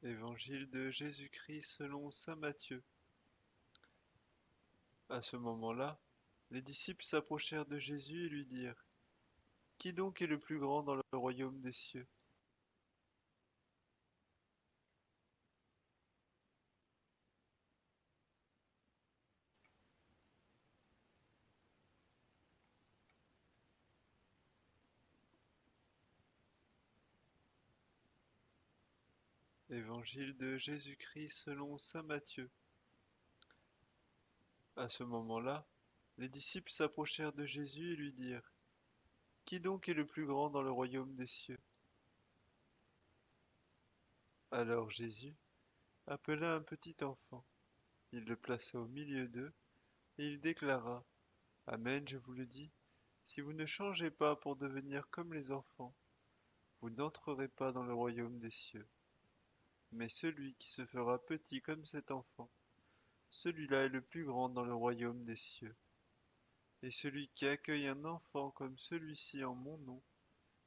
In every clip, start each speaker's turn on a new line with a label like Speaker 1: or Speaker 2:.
Speaker 1: Évangile de Jésus-Christ selon saint Matthieu. À ce moment-là, les disciples s'approchèrent de Jésus et lui dirent: Qui donc est le plus grand dans le royaume des cieux? Évangile de Jésus-Christ selon saint Matthieu. À ce moment-là, les disciples s'approchèrent de Jésus et lui dirent: Qui donc est le plus grand dans le royaume des cieux? Alors Jésus appela un petit enfant, il le plaça au milieu d'eux, et il déclara: Amen, je vous le dis, si vous ne changez pas pour devenir comme les enfants, vous n'entrerez pas dans le royaume des cieux. Mais celui qui se fera petit comme cet enfant, celui-là est le plus grand dans le royaume des cieux. Et celui qui accueille un enfant comme celui-ci en mon nom,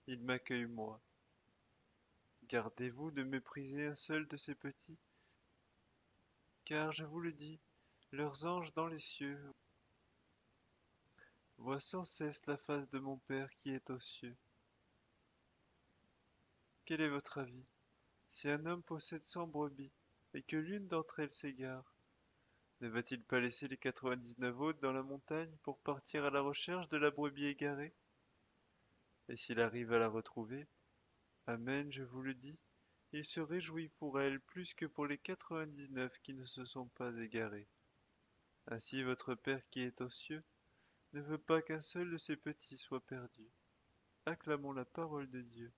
Speaker 1: il m'accueille moi. Gardez-vous de mépriser un seul de ces petits, car je vous le dis, leurs anges dans les cieux voient sans cesse la face de mon Père qui est aux cieux. Quel est votre avis? Si un homme possède 100 brebis, et que l'une d'entre elles s'égare, ne va-t-il pas laisser les 99 autres dans la montagne pour partir à la recherche de la brebis égarée? Et s'il arrive à la retrouver, Amen, je vous le dis, il se réjouit pour elle plus que pour les 99 qui ne se sont pas égarés. Ainsi votre Père qui est aux cieux ne veut pas qu'un seul de ses petits soit perdu. Acclamons la parole de Dieu.